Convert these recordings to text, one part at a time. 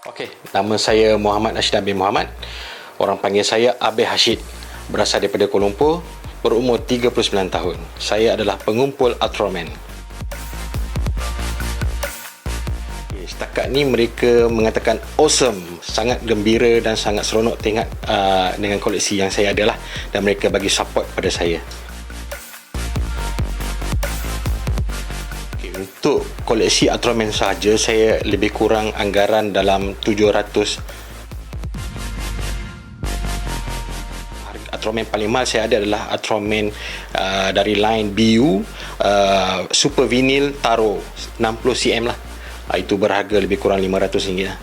Okey, nama saya Muhammad Rashid bin Muhammad. Orang panggil saya Abih Hashid. Berasal daripada Kuala Lumpur, berumur 39 tahun. Saya adalah pengumpul Ultraman. Setakat ni mereka mengatakan awesome, sangat gembira dan sangat seronok tengok dengan koleksi yang saya ada lah, dan mereka bagi support pada saya. Untuk koleksi Ultraman sahaja, saya lebih kurang anggaran dalam 700. Ultraman paling mahal saya ada adalah Ultraman dari line BU Super Vinyl Taro 60cm lah. Itu berharga lebih kurang RM500 lah.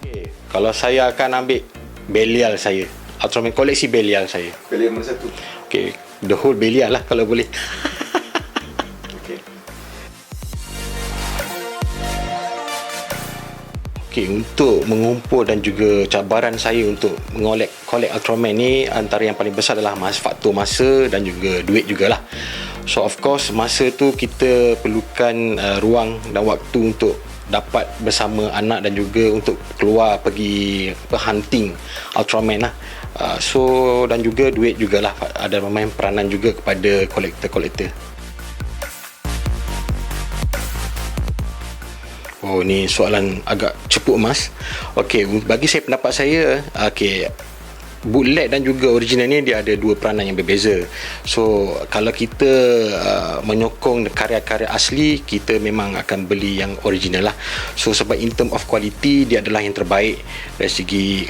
Okay. Kalau saya akan ambil Belial saya, Ultraman koleksi Belial saya. Belial mana satu? Okay, the whole Belial lah kalau boleh. Okay. Okay, untuk mengumpul dan juga cabaran saya untuk kolek Ultraman ni, antara yang paling besar adalah faktor masa dan juga duit jugalah. So of course masa tu kita perlukan ruang dan waktu untuk dapat bersama anak dan juga untuk keluar pergi hunting Ultraman lah. So dan juga duit jugalah, ada memain peranan juga kepada kolektor-kolektor. Oh, ni soalan agak cepuk mas. Okey, bagi saya, pendapat saya, okey, bootleg dan juga original ni dia ada dua peranan yang berbeza. So kalau kita menyokong karya-karya asli, kita memang akan beli yang original lah. So sebab in term of quality, dia adalah yang terbaik dari segi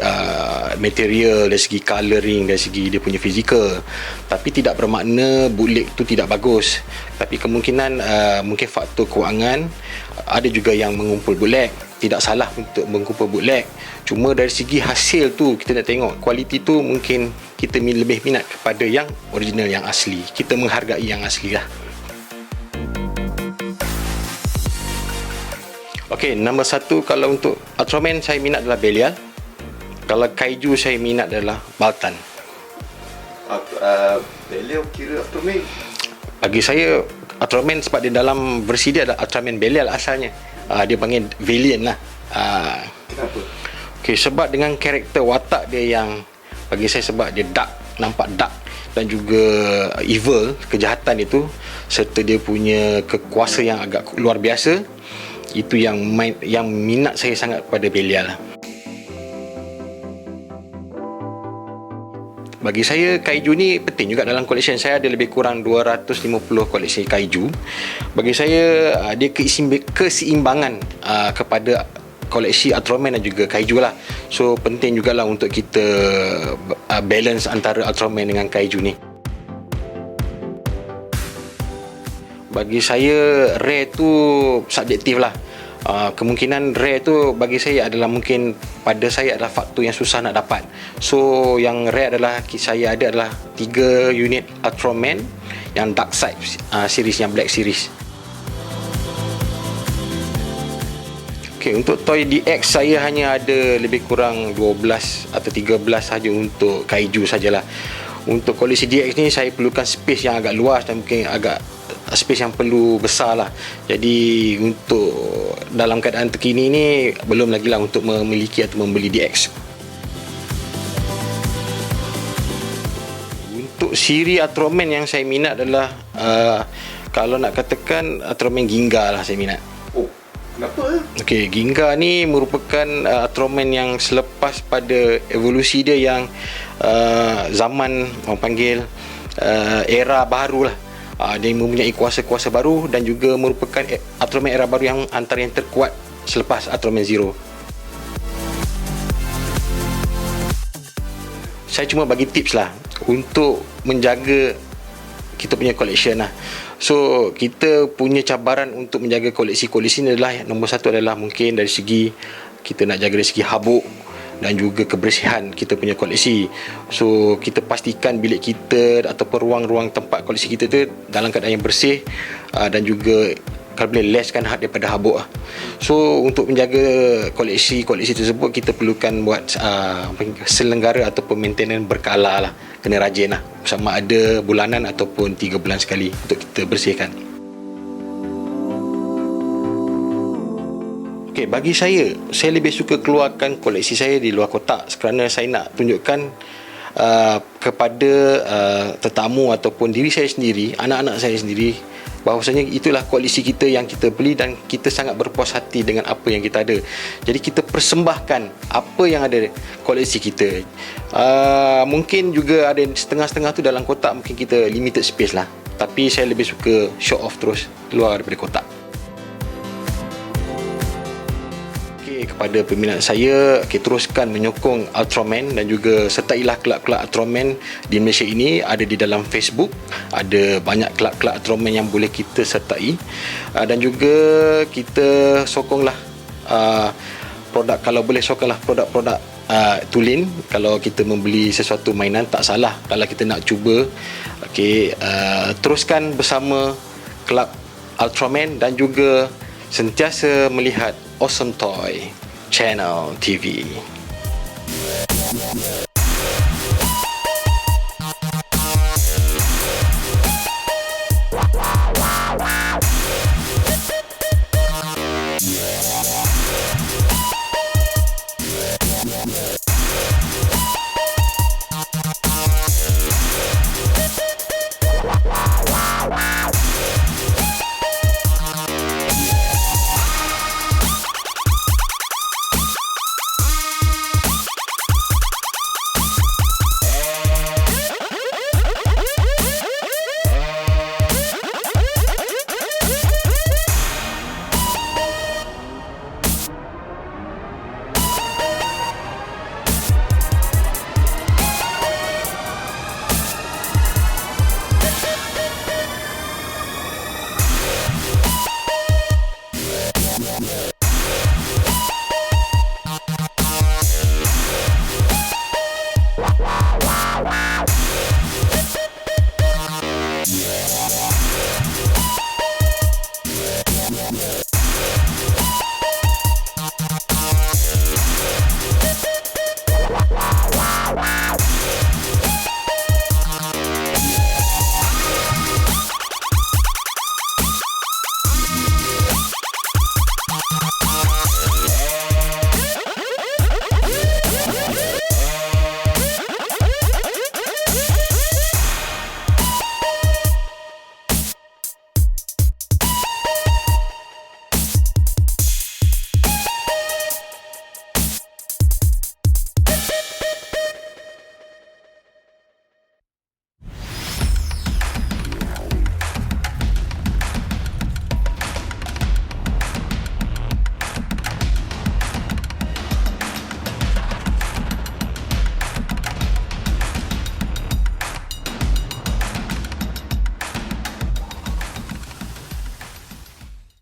material, dari segi colouring, dari segi dia punya fizikal. Tapi tidak bermakna bootleg tu tidak bagus. Tapi kemungkinan mungkin faktor kewangan, ada juga yang mengumpul bootleg. Tidak salah untuk mengumpul bootleg, cuma dari segi hasil tu kita nak tengok kualiti tu, mungkin kita lebih minat kepada yang original, yang asli. Kita menghargai yang asli lah. Okey, nombor satu kalau untuk Ultraman saya minat adalah Belial. Kalau Kaiju saya minat adalah Baltan. Belial kira Ultraman? Bagi saya Ultraman sebab dia dalam versi dia adalah Ultraman Belial asalnya. Dia panggil Valiant lah. Kenapa? Okay, sebab dengan karakter watak dia yang bagi saya, sebab dia dark, nampak dark dan juga evil, kejahatan itu, serta dia punya kekuasa yang agak luar biasa. Itu yang minat saya sangat pada Belial lah. Bagi saya Kaiju ni penting juga dalam collection saya. Ada lebih kurang 250 koleksi Kaiju. Bagi saya dia keseimbangan kepada koleksi Ultraman dan juga Kaiju lah. So penting jugalah untuk kita balance antara Ultraman dengan Kaiju ni. Bagi saya rare tu subjektif lah. Kemungkinan rare tu bagi saya adalah, mungkin pada saya adalah faktor yang susah nak dapat. So yang rare adalah saya ada adalah 3 unit Ultraman yang Dark Side series, yang Black series. Okay, untuk toy DX saya hanya ada lebih kurang 12 atau 13 saja untuk Kaiju sajalah. Untuk koleksi DX ni saya perlukan space yang agak luas dan mungkin agak space yang perlu besar lah. Jadi untuk dalam keadaan terkini ni belum lagi lah untuk memiliki atau membeli DX. Untuk siri Ultraman yang saya minat adalah kalau nak katakan Ultraman Ginga lah saya minat. Oh, kenapa? Okey, Ginga ni merupakan Ultraman yang selepas pada evolusi dia yang zaman orang panggil era baru lah. Dia mempunyai kuasa-kuasa baru dan juga merupakan Ultraman era baru yang antara yang terkuat selepas Ultraman Zero. Saya cuma bagi tips lah untuk menjaga kita punya collection lah. So kita punya cabaran untuk menjaga koleksi-koleksi ni adalah, nombor satu adalah mungkin dari segi kita nak jaga dari segi habuk dan juga kebersihan kita punya koleksi. So kita pastikan bilik kita ataupun ruang-ruang tempat koleksi kita tu dalam keadaan yang bersih, dan juga kalau boleh leskan daripada habuk lah. So untuk menjaga koleksi-koleksi tersebut, kita perlukan buat selenggara ataupun maintenance berkala lah. Kena rajin lah, sama ada bulanan ataupun 3 bulan sekali untuk kita bersihkan. Okay, bagi saya lebih suka keluarkan koleksi saya di luar kotak kerana saya nak tunjukkan kepada tetamu ataupun diri saya sendiri, anak-anak saya sendiri, bahawasanya itulah koleksi kita yang kita beli dan kita sangat berpuas hati dengan apa yang kita ada. Jadi kita persembahkan apa yang ada koleksi kita. Mungkin juga ada setengah-setengah tu dalam kotak, mungkin kita limited space lah. Tapi saya lebih suka show off terus luar daripada kotak. Kepada peminat saya, teruskan menyokong Ultraman dan juga sertailah kelab-kelab Ultraman di Malaysia ini. Ada di dalam Facebook, ada banyak kelab-kelab Ultraman yang boleh kita sertai, dan juga kita sokonglah produk, kalau boleh sokonglah produk-produk Tulin. Kalau kita membeli sesuatu mainan, tak salah kalau kita nak cuba. Teruskan bersama kelab Ultraman dan juga sentiasa melihat Awesome Toy Channel TV.